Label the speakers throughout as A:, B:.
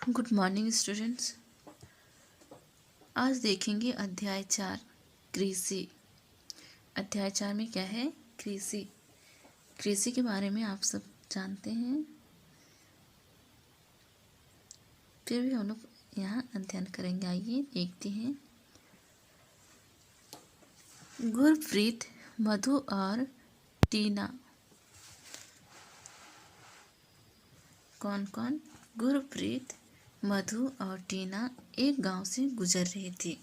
A: Good morning students. आज देखेंगे अध्याय 4 कृषि। अध्याय 4 में क्या है? कृषि। कृषि के बारे में आप सब जानते हैं, फिर भी हम लोग यहाँ अध्ययन करेंगे। आइए देखते हैं। गुरप्रीत, मधु और टीना। कौन कौन? गुरप्रीत, मधु और टीना एक गांव से गुजर रहे थे।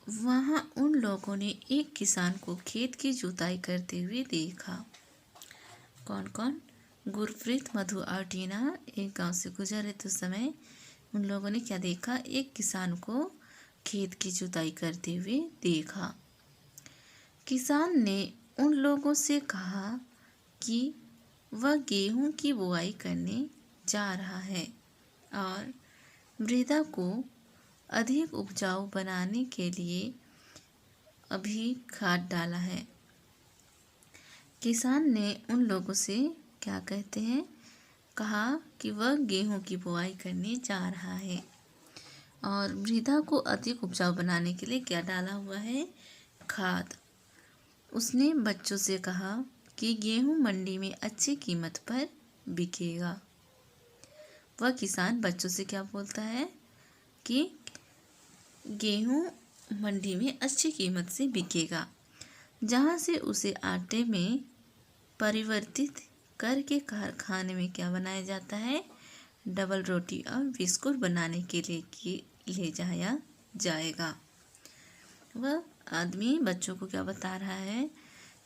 A: वहां उन लोगों ने एक किसान को खेत की जुताई करते हुए देखा। कौन कौन? गुरप्रीत, मधु और टीना एक गांव से गुजर रहे थे। उस समय उन लोगों ने क्या देखा? एक किसान को खेत की जुताई करते हुए देखा। किसान ने उन लोगों से कहा कि वह गेहूं की बुआई करने जा रहा है और मृदा को अधिक उपजाऊ बनाने के लिए अभी खाद डाला है। किसान ने उन लोगों से क्या कहते हैं? कहा कि वह गेहूं की बुआई करने जा रहा है और मृदा को अधिक उपजाऊ बनाने के लिए क्या डाला हुआ है? खाद। उसने बच्चों से कहा कि गेहूं मंडी में अच्छी कीमत पर बिकेगा। वह किसान बच्चों से क्या बोलता है कि गेहूं मंडी में अच्छी कीमत से बिकेगा, जहां से उसे आटे में परिवर्तित करके कारखाने में क्या बनाया जाता है? डबल रोटी और बिस्कुट बनाने के लिए ले जाया जाएगा। वह आदमी बच्चों को क्या बता रहा है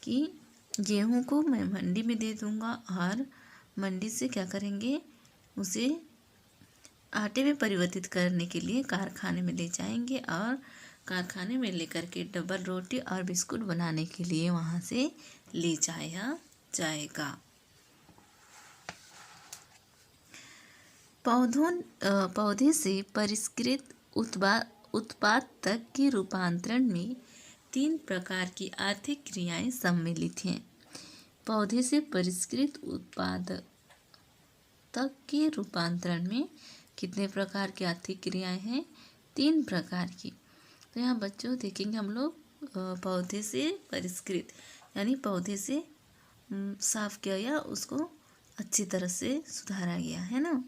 A: कि गेहूं को मैं मंडी में दे दूंगा और मंडी से क्या करेंगे? उसे आटे में परिवर्तित करने के लिए कारखाने में ले जाएंगे और कारखाने में लेकर के डबल रोटी और बिस्कुट बनाने के लिए वहाँ से ले जाया जाएगा। पौधे से परिष्कृत उत्पाद तक के रूपांतरण में 3 प्रकार की आर्थिक क्रियाएं सम्मिलित हैं। पौधे से परिष्कृत उत्पाद तक के रूपांतरण में कितने प्रकार की आर्थिक क्रियाएं हैं? 3 प्रकार की। तो यहाँ बच्चों देखेंगे हम लोग पौधे से परिष्कृत यानी पौधे से साफ किया गया, उसको अच्छी तरह से सुधारा गया है ना।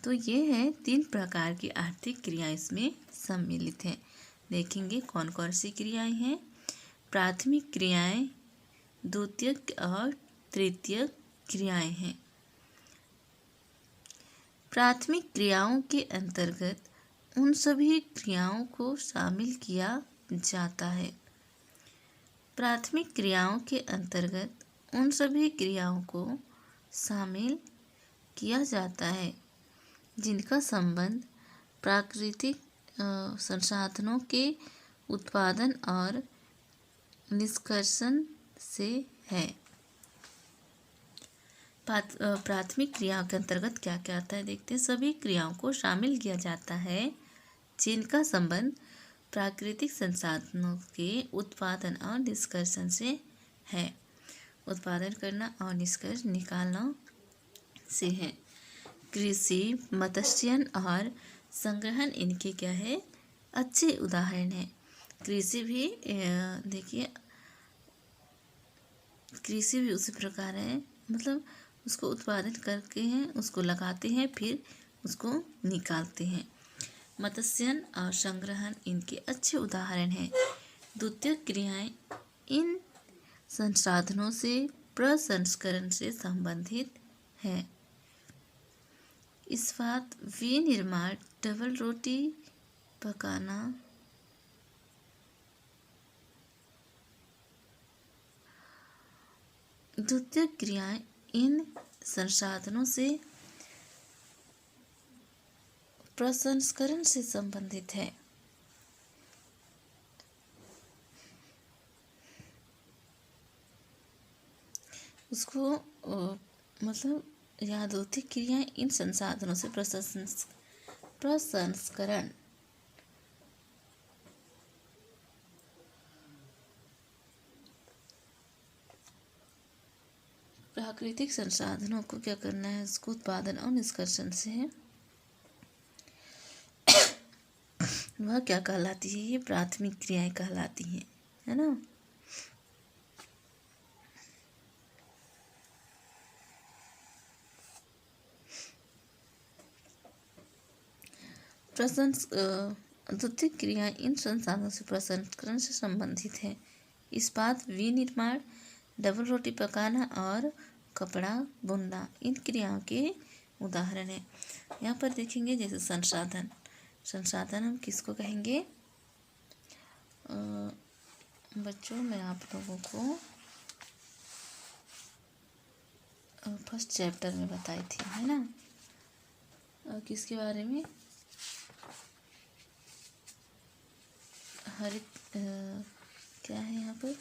A: तो ये है 3 प्रकार की आर्थिक क्रियाएं इसमें सम्मिलित हैं। देखेंगे कौन कौन सी क्रियाएं हैं। प्राथमिक क्रियाएं, द्वितीयक और तृतीयक क्रियाएं हैं। प्राथमिक क्रियाओं के अंतर्गत उन सभी क्रियाओं को शामिल किया जाता है। प्राथमिक क्रियाओं के अंतर्गत उन सभी क्रियाओं को शामिल किया जाता है जिनका संबंध प्राकृतिक संसाधनों के उत्पादन और निष्कर्षण से है। प्राथमिक क्रियाओं के अंतर्गत क्या क्या आता है देखते हैं। सभी क्रियाओं को शामिल किया जाता है जिनका संबंध प्राकृतिक संसाधनों के उत्पादन और निष्कर्षण से है। उत्पादन करना और निष्कर्ष निकालना से है। कृषि, मत्स्यन और संग्रहण इनके क्या है? अच्छे उदाहरण हैं। कृषि भी देखिए, कृषि भी उसी प्रकार है, मतलब उसको उत्पादन करके हैं, उसको लगाते हैं, फिर उसको निकालते हैं। मत्स्यन और संग्रहण इनके अच्छे उदाहरण हैं। द्वितीयक क्रियाएं इन संसाधनों से प्रसंस्करण से संबंधित है। इस्पात, विनिर्माण, डबल रोटी पकाना, द्वितीयक क्रियाएं इन संसाधनों से प्रसंस्करण से संबंधित है। उसको मतलब याद होती क्रियाएं इन संसाधनों से प्रसंस्करण प्राकृतिक संसाधनों को क्या करना है, उसको उत्पादन और निष्कर्षण से वह क्या कहलाती है, ये प्राथमिक क्रियाएं कहलाती हैं, है ना। द्वितीय क्रियाएं इन संसाधनों से प्रसंस्करण से संबंधित है। इस्पात, विनिर्माण, डबल रोटी पकाना और कपड़ा बुनना इन क्रियाओं के उदाहरण हैं। यहाँ पर देखेंगे जैसे संसाधन, संसाधन हम किसको कहेंगे, बच्चों मैं आप लोगों को फर्स्ट चैप्टर में बताई थी, है ना, किसके बारे में, हरित क्या है यहाँ पर,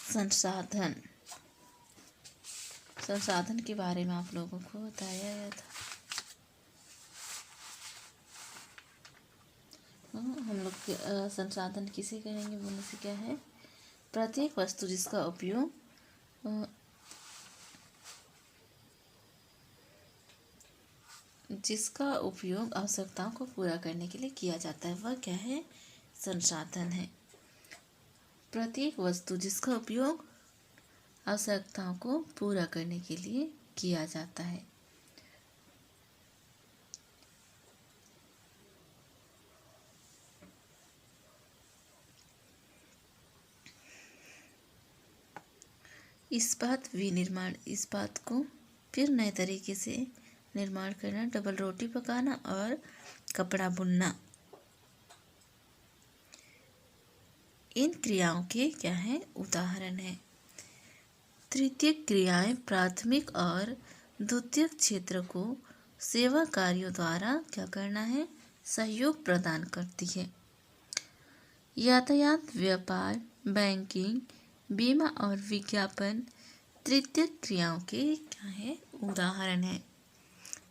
A: संसाधन, संसाधन के बारे में आप लोगों को बताया गया था। हम लोग संसाधन किसे कहेंगे बोलने से क्या है, प्रत्येक वस्तु जिसका उपयोग आवश्यकताओं को पूरा करने के लिए किया जाता है, वह क्या है, संसाधन है। प्रत्येक वस्तु जिसका उपयोग आवश्यकताओं को पूरा करने के लिए किया जाता है। इस्पात, विनिर्माण, इस्पात को फिर नए तरीके से निर्माण करना, डबल रोटी पकाना और कपड़ा बुनना इन क्रियाओं के क्या है, उदाहरण है। तृतीय क्रियाएं प्राथमिक और द्वितीय क्षेत्र को सेवा कार्यों द्वारा क्या करना है, सहयोग प्रदान करती है। यातायात, व्यापार, बैंकिंग, बीमा और विज्ञापन तृतीय क्रियाओं के क्या है, उदाहरण है।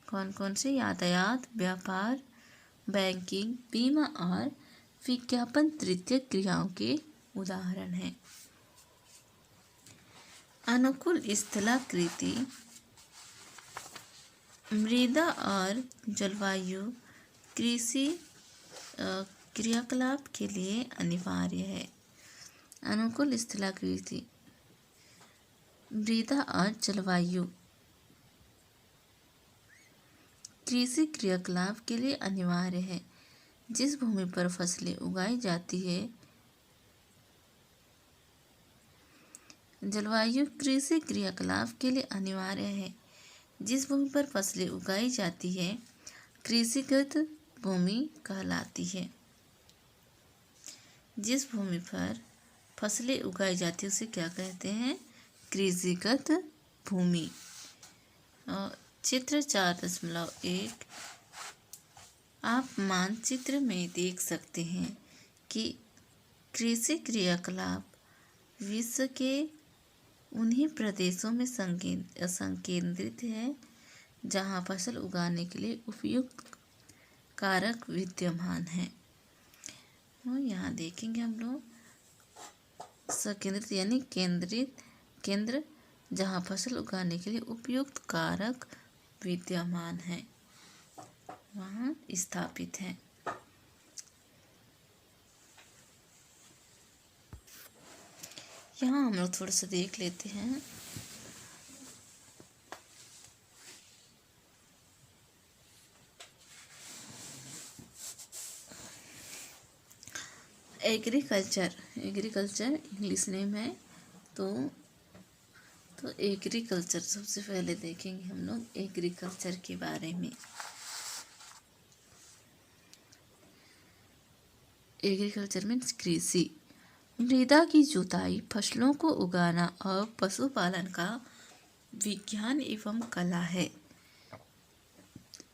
A: कौन कौन से, यातायात, व्यापार, बैंकिंग, बीमा और विज्ञापन तृतीय क्रियाओं के उदाहरण हैं। अनुकूल स्थलाकृति मृदा और जलवायु कृषि क्रियाकलाप के लिए अनिवार्य है। अनुकूल स्थलाकृति मृदा और जलवायु कृषि क्रियाकलाप के लिए अनिवार्य है। जिस भूमि पर फसलें उगाई जाती है, जलवायु कृषि क्रियाकलाप के लिए अनिवार्य है। जिस भूमि पर फसलें उगाई जाती है कृषिगत भूमि कहलाती है। जिस भूमि पर फसलें उगाई जाती है उसे क्या कहते हैं, कृषिगत भूमि। चित्र 4.1 आप मानचित्र में देख सकते हैं कि कृषि क्रियाकलाप विश्व के उन्हीं प्रदेशों में संकेंद्रित है जहां फसल उगाने के लिए उपयुक्त कारक विद्यमान हैं। यहाँ देखेंगे हम लोग संकेंद्रित यानी केंद्र जहां फसल उगाने के लिए उपयुक्त कारक विद्यमान है, वहाँ स्थापित है। यहाँ हम लोग थोड़ा सा देख लेते हैं। एग्रीकल्चर इंग्लिश नेम है। तो एग्रीकल्चर सबसे पहले देखेंगे हम लोग एग्रीकल्चर के बारे में। एग्रीकल्चर मीन्स कृषि, मृदा की जुताई, फसलों को उगाना और पशुपालन का विज्ञान एवं कला है।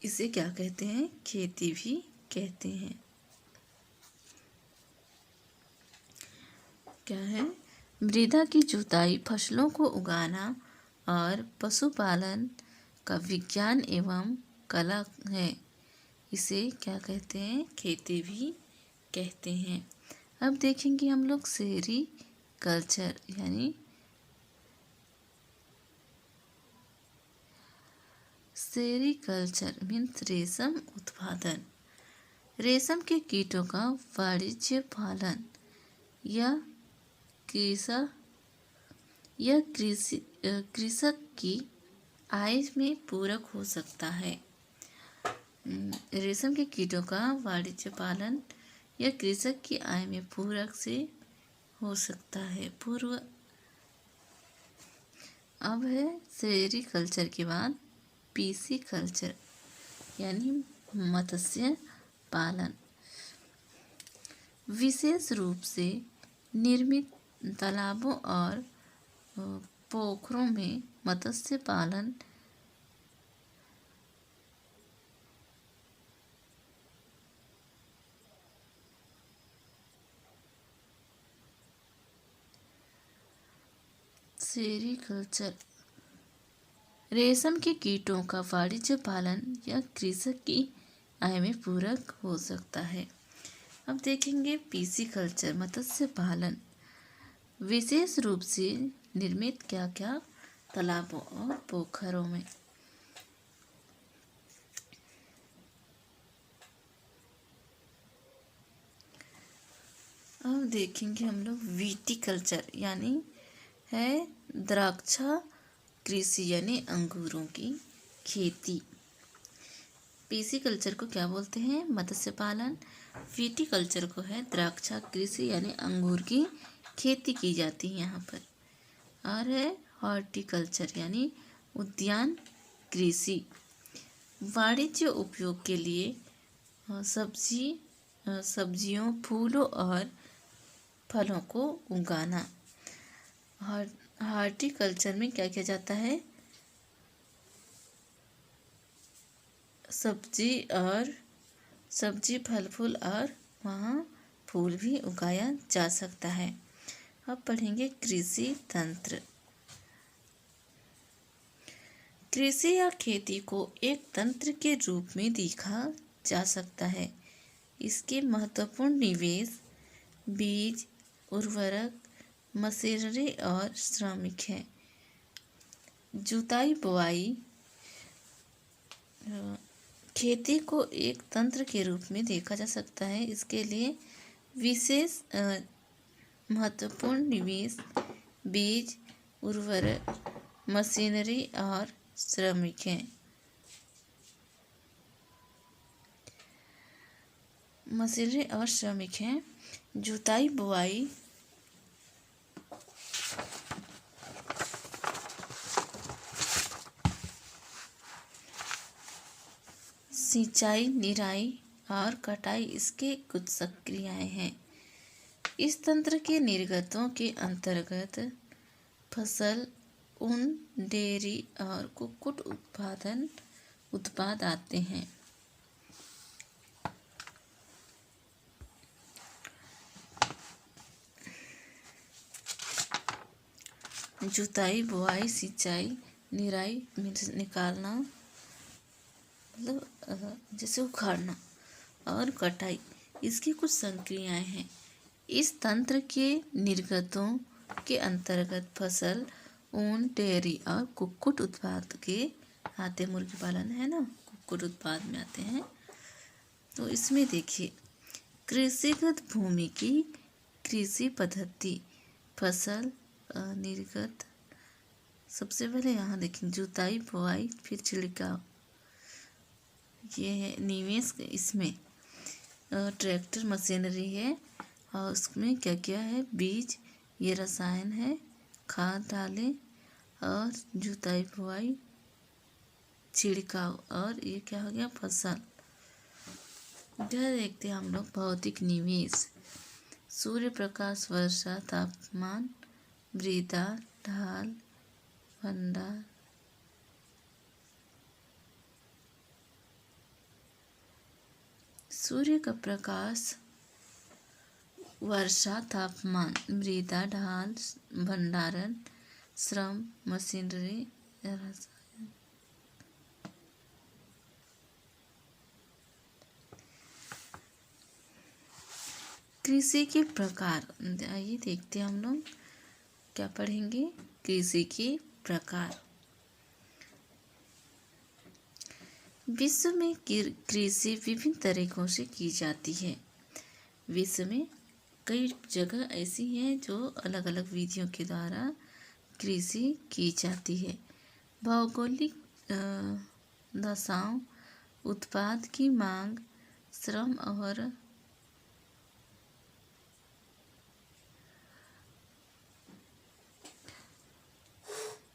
A: इसे क्या कहते हैं, खेती भी कहते हैं। क्या है, मृदा की जुताई, फसलों को उगाना और पशुपालन का विज्ञान एवं कला है। इसे क्या कहते हैं, खेती भी कहते हैं। अब देखेंगे हम लोग सेरी कल्चर यानी सेरीकल्चर मीन्स रेशम उत्पादन। रेशम के कीटों का वाणिज्य पालन यह कृषक कृषक की आय में पूरक हो सकता है। रेशम के कीटों का वाणिज्य पालन यह कृषक की आय में पूरक से हो सकता है। अब है सेरीकल्चर के बाद पीसी कल्चर यानी मत्स्य पालन। विशेष रूप से निर्मित तालाबों और पोखरों में मत्स्य पालन सेरीकल्चर रेशम के कीटों का वाणिज्य पालन या कृषक की आय में पूरक हो सकता है। अब देखेंगे पीसी कल्चर मत्स्य पालन। विशेष रूप से निर्मित क्या क्या तालाबों और पोखरों में। अब देखेंगे हम लोग विटीकल्चर यानी है द्राक्षा कृषि यानी अंगूरों की खेती। पीसी कल्चर को क्या बोलते हैं? मत्स्य पालन। विटीकल्चर को है द्राक्षा कृषि यानी अंगूर की खेती की जाती है यहाँ पर। और है हॉर्टिकल्चर यानी उद्यान कृषि। वाणिज्य उपयोग के लिए सब्जियों फूलों और फलों को उगाना। हॉर्टिकल्चर में क्या किया जाता है? सब्जी फल फूल और वहाँ फूल भी उगाया जा सकता है। अब पढ़ेंगे कृषि तंत्र। कृषि या खेती को एक तंत्र के रूप में देखा जा सकता है। इसके महत्वपूर्ण निवेश बीज, उर्वरक, मशीनरी और श्रमिक हैं। जुताई बुआई खेती को एक तंत्र के रूप में देखा जा सकता है। इसके लिए विशेष महत्वपूर्ण निवेश बीज, उर्वरक, मशीनरी और श्रमिक हैं। जुताई बुआई सिंचाई, निराई और कटाई इसके कुछ सक्रियाएं हैं। इस तंत्र के निर्गतों के अंतर्गत फसल, ऊन, डेयरी और कुक्कुट उत्पाद आते हैं। जुताई, बुआई, सिंचाई, निराई निकालना मतलब जैसे उखाड़ना और कटाई इसकी कुछ संक्रियाएं हैं। इस तंत्र के निर्गतों के अंतर्गत फसल, ऊन, डेयरी और कुक्कुट उत्पाद के आते। मुर्गी पालन है ना, कुक्कुट उत्पाद में आते हैं। तो इसमें देखिए कृषिगत भूमि की कृषि पद्धति, फसल निर्गत। सबसे पहले यहाँ देखें जुताई, बुआई, फिर छिड़काव। ये है निवेश। इसमें ट्रैक्टर मशीनरी है और उसमें क्या क्या है? बीज, ये रसायन है, खाद डालें और जुताई बुआई, छिड़काव। और ये क्या हो गया? फसल। इधर देखते हैं हम लोग भौतिक निवेश। सूर्य प्रकाश, वर्षा, तापमान, मृदा, ढाल, भंडार। सूर्य का प्रकाश, वर्षा, तापमान, मृदा, ढाल, भंडारण, श्रम, मशीनरी, रसायन। कृषि के प्रकार, आइए देखते हैं हम लोग क्या पढ़ेंगे। कृषि के प्रकार। विश्व में कृषि विभिन्न तरीकों से की जाती है। विश्व में कई जगह ऐसी हैं जो अलग अलग विधियों के द्वारा कृषि की जाती है। भौगोलिक दशाओं, उत्पाद की मांग, श्रम और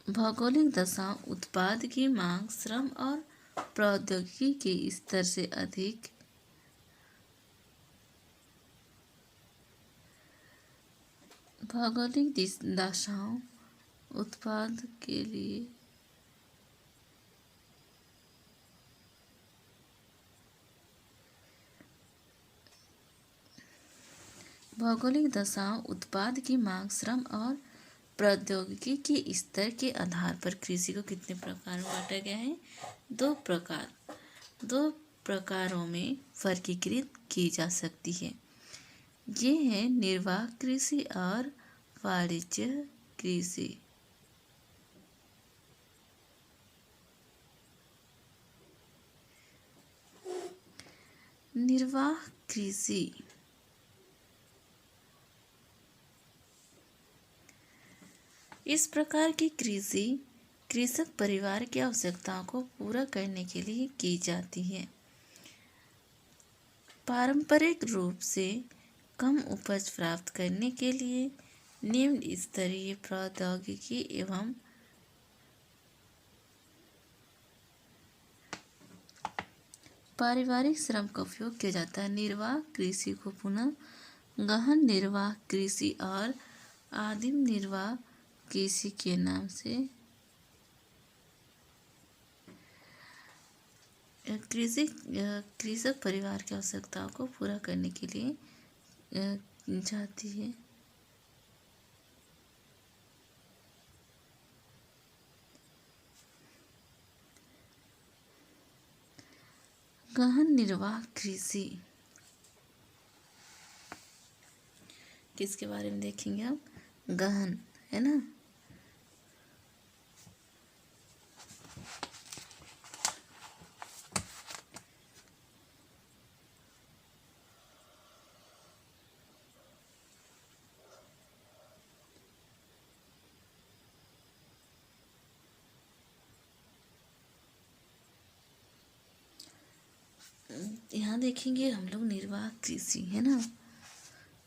A: भौगोलिक दशाओं, उत्पाद की मांग, श्रम और प्रौद्योगिकी के स्तर से अधिक भौगोलिक दशाओं, उत्पाद के लिए भौगोलिक दशाओं, उत्पाद की मांग, श्रम और प्रौद्योगिकी के स्तर के आधार पर कृषि को कितने प्रकार में बांटा गया है? 2 प्रकार। 2 प्रकारों में वर्गीकृत की जा सकती है। ये है निर्वाह कृषि और वाणिज्य कृषि। निर्वाह कृषि इस प्रकार की कृषि कृषक परिवार की आवश्यकताओं को पूरा करने के लिए की जाती है। पारंपरिक रूप से कम उपज प्राप्त करने के लिए निम्न स्तरीय प्रौद्योगिकी एवं पारिवारिक श्रम का उपयोग किया जाता है। निर्वाह कृषि को पुनः गहन निर्वाह कृषि और आदिम निर्वाह कृषि के नाम से कृषक परिवार की आवश्यकताओं को पूरा करने के लिए जाती है। गहन निर्वाह कृषि किसके बारे में देखेंगे आप? गहन, है ना। यहाँ देखेंगे हम लोग निर्वाह कृषि, है ना।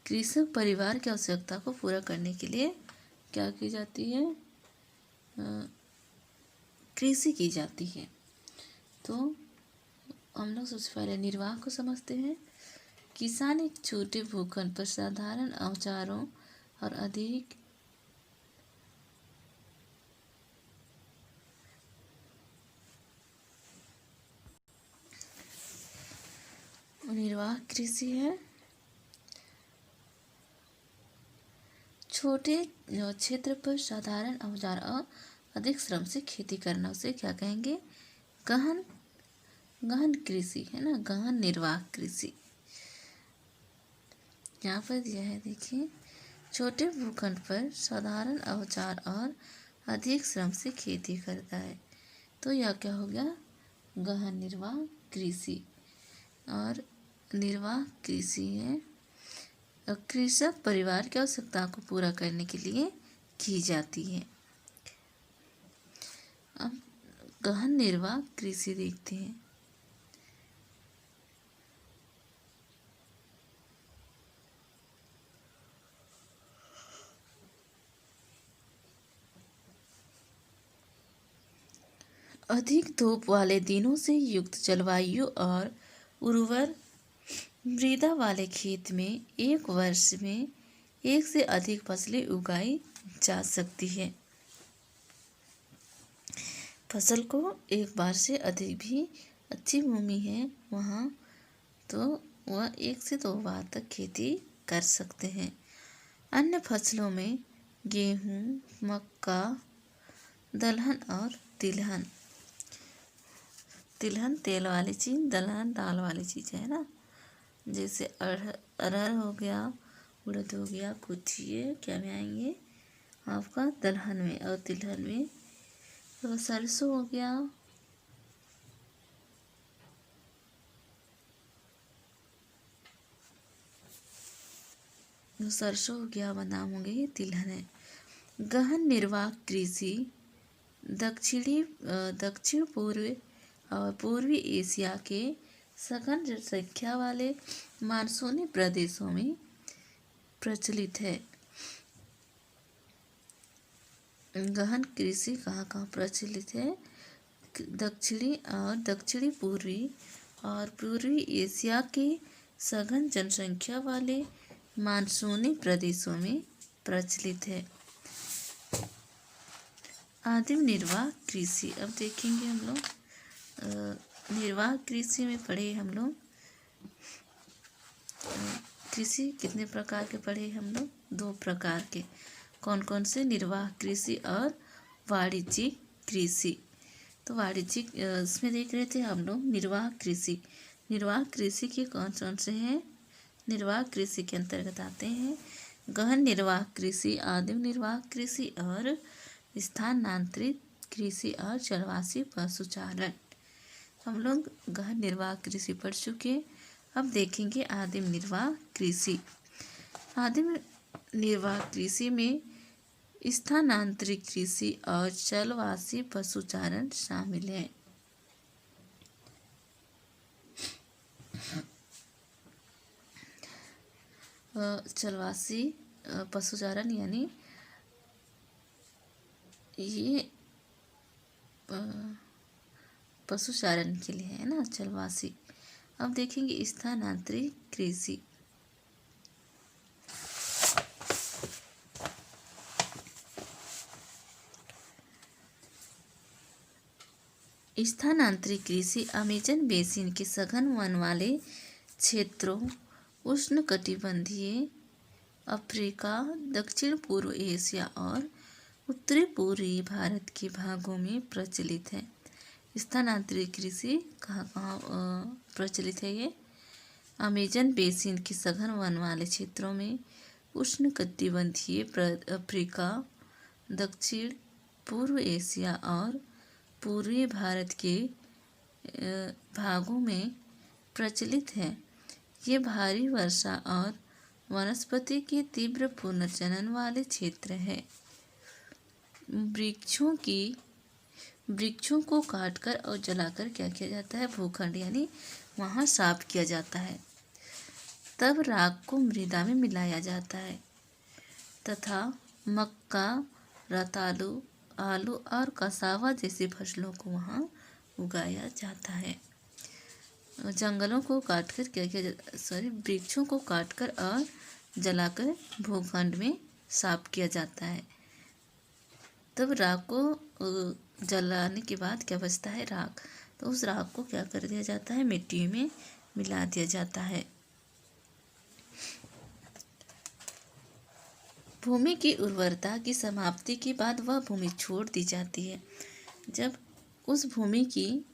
A: कृषक परिवार की आवश्यकता को पूरा करने के लिए क्या की जाती है? कृषि की जाती है। तो हम लोग सबसे पहले निर्वाह को समझते हैं। किसान एक छोटे भूखंड पर साधारण औजारों और अधिक निर्वाह कृषि है। छोटे क्षेत्र पर साधारण औजार और अधिक श्रम से खेती करना, उसे क्या कहेंगे? गहन गहन कृषि, है ना। गहन निर्वाह कृषि। यहाँ पर दिया है, देखिए, छोटे भूखंड पर साधारण औजार और अधिक श्रम से खेती करता है, तो यह क्या हो गया? गहन निर्वाह कृषि। और निर्वाह कृषि है कृषक परिवार की आवश्यकताओं को पूरा करने के लिए की जाती है। अब गहन निर्वाह कृषि देखते हैं। अधिक धूप वाले दिनों से युक्त जलवायु और उर्वर मृदा वाले खेत में एक वर्ष में एक से अधिक फसलें उगाई जा सकती है। फसल को एक बार से अधिक भी अच्छी भूमि है वहाँ, तो वह 1 से 2 बार तक खेती कर सकते हैं। अन्य फसलों में गेहूँ, मक्का, दलहन और तिलहन। तिलहन तेल वाली चीज़, दलहन दाल वाली चीज़ है ना। जैसे अरहर हो गया, उड़द हो गया, कुछ ये क्या में आएंगे आपका दलहन में, और तिलहन में तो सरसों हो गया, सरसों हो गया, बादाम होंगे, ये तिलहन है। गहन निर्वाह कृषि दक्षिण पूर्व और पूर्वी एशिया के सघन जनसंख्या वाले मानसूनी प्रदेशों में प्रचलित है। गहन कृषि कहाँ कहाँ प्रचलित है? दक्षिणी पूर्वी और पूर्वी एशिया के सघन जनसंख्या वाले मानसूनी प्रदेशों में प्रचलित है। आदिम निर्वाह कृषि, अब देखेंगे हम लोग निर्वाह कृषि में पढ़े हम लोग कृषि कितने प्रकार के पढ़े हम लोग? 2 प्रकार के। कौन कौन से? निर्वाह कृषि और वाणिज्यिक कृषि। तो वाणिज्यिक इसमें देख रहे थे हम लोग निर्वाह कृषि। निर्वाह कृषि के कौन कौन से हैं? निर्वाह कृषि के अंतर्गत आते हैं गहन निर्वाह कृषि, आदिम निर्वाह कृषि और स्थानांतरित कृषि और जलवासी पशुचारण। हम लोग गहन निर्वाह कृषि पढ़ चुके। अब देखेंगे आदिम निर्वाह कृषि। आदिम निर्वाह कृषि में स्थानांतरित कृषि और जलवासी पशुचारण शामिल है। जलवासी पशुचारण यानी ये पशुचारण के लिए है ना, जलवासी। अब देखेंगे स्थानांतरित कृषि। स्थानांतरित कृषि अमेजन बेसिन के सघन वन वाले क्षेत्रों, उष्णकटिबंधीय अफ्रीका, दक्षिण पूर्व एशिया और उत्तरी पूर्वी भारत के भागों में प्रचलित है। स्थानांतरित कृषि कहाँ कहाँ प्रचलित है? ये अमेजन बेसिन के सघन वन वाले क्षेत्रों में, उष्णकटिबंधीय अफ्रीका, दक्षिण पूर्व एशिया और पूर्वी भारत के भागों में प्रचलित है। ये भारी वर्षा और वनस्पति के तीव्र पुनर्जनन वाले क्षेत्र है। वृक्षों को काटकर और जलाकर क्या किया जाता है? भूखंड यानी वहाँ साफ किया जाता है। तब राख को मृदा में मिलाया जाता है तथा मक्का, रतालू, आलू और कसावा जैसी फसलों को वहाँ उगाया जाता है। जंगलों को काटकर क्या किया जाता? वृक्षों को काटकर और जलाकर भूखंड में साफ किया जाता है। तब राख को जलाने के बाद क्या बचता है? राख। तो उस राख को क्या कर दिया जाता है? मिट्टी में मिला दिया जाता है। भूमि की उर्वरता की समाप्ति के बाद वह भूमि छोड़ दी जाती है। जब उस भूमि की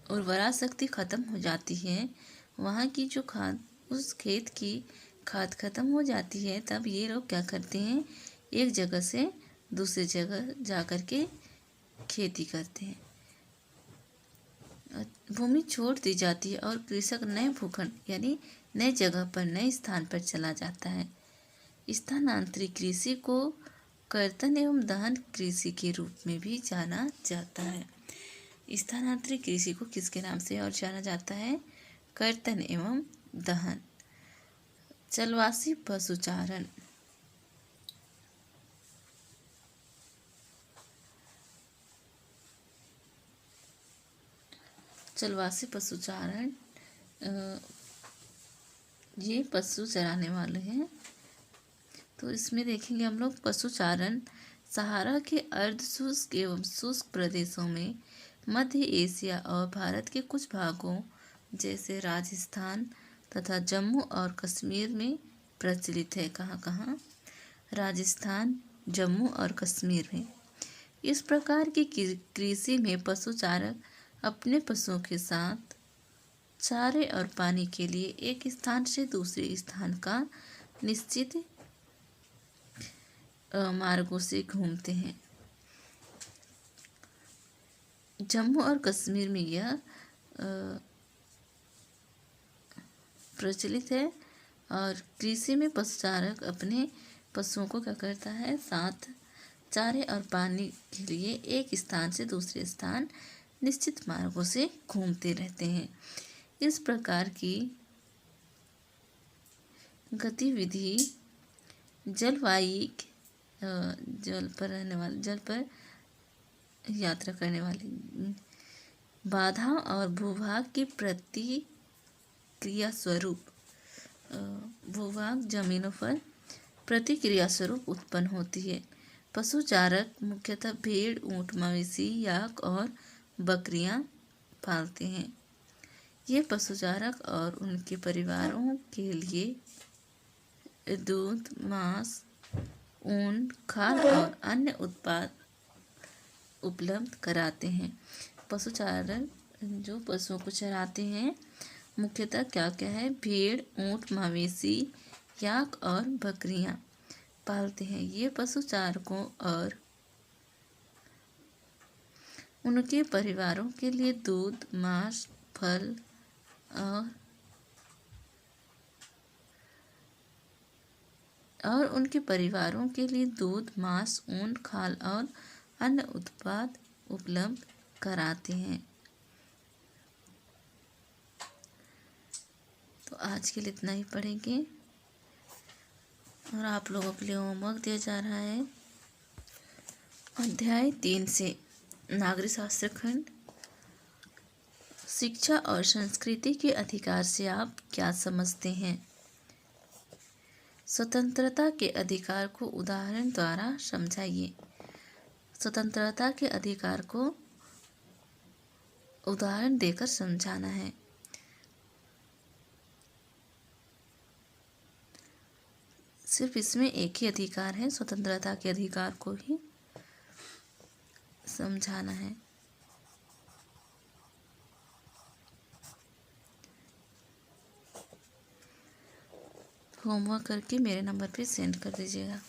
A: उर्वरा शक्ति खत्म हो जाती है, वहाँ की जो खाद, उस खेत की खाद खत्म हो जाती है, तब ये लोग क्या करते हैं? एक जगह से दूसरी जगह जा कर के खेती करते हैं। भूमि छोड़ दी जाती है और कृषक नए भूखंड यानी नए जगह पर, नए स्थान पर चला जाता है। स्थानांतरित कृषि को कर्तन एवं दहन कृषि के रूप में भी जाना जाता है। स्थानांतरित कृषि को किसके नाम से और जाना जाता है? कर्तन एवं दहन। जलवासी पशुचारण। जलवासी पशुचारण ये पशु चराने वाले हैं। तो इसमें देखेंगे हम लोग पशुचारण सहारा के अर्ध शुष्क एवं शुष्क प्रदेशों में, मध्य एशिया और भारत के कुछ भागों जैसे राजस्थान तथा जम्मू और कश्मीर में प्रचलित है। कहाँ कहाँ? राजस्थान, जम्मू और कश्मीर में। इस प्रकार की कृषि में पशुचारक अपने पशुओं के साथ चारे और पानी के लिए एक स्थान से दूसरे स्थान का निश्चित मार्गों से घूमते हैं। जम्मू और कश्मीर में यह प्रचलित है। और कृषि में पशुचारक अपने पशुओं को क्या करता है, साथ चारे और पानी के लिए एक स्थान से दूसरे स्थान निश्चित मार्गों से घूमते रहते हैं। इस प्रकार की गतिविधि जलवायिक जल पर यात्रा करने वाली बाधा और भूभाग की प्रतिक्रिया स्वरूप भूभाग जमीनों पर प्रतिक्रिया स्वरूप उत्पन्न होती है। पशुचारक मुख्यतः भेड़, ऊंट, मवेशी, याक और बकरियां पालते हैं। ये पशुचारक और उनके परिवारों के लिए दूध, मांस, ऊन, खाल और अन्य उत्पाद उपलब्ध कराते हैं। पशुचारक जो पशुओं को चराते हैं मुख्यतः क्या क्या है, भेड़, ऊंट, मवेशी, याक और बकरियां पालते हैं। ये पशुचारकों और उनके परिवारों के लिए दूध, मांस, फल और उनके परिवारों के लिए दूध, मांस, ऊन, खाल और अन्य उत्पाद उपलब्ध कराते हैं। तो आज के लिए इतना ही पढ़ेंगे और आप लोगों के लिए होमवर्क दिया जा रहा है। अध्याय 3 से नागरिक शास्त्र खंड, शिक्षा और संस्कृति के अधिकार से आप क्या समझते हैं? स्वतंत्रता के अधिकार को उदाहरण द्वारा समझाइए। स्वतंत्रता के अधिकार को उदाहरण देकर समझाना है। सिर्फ इसमें एक ही अधिकार है, स्वतंत्रता के अधिकार को ही समझाना है। होमवर्क करके मेरे नंबर पे सेंड कर दीजिएगा।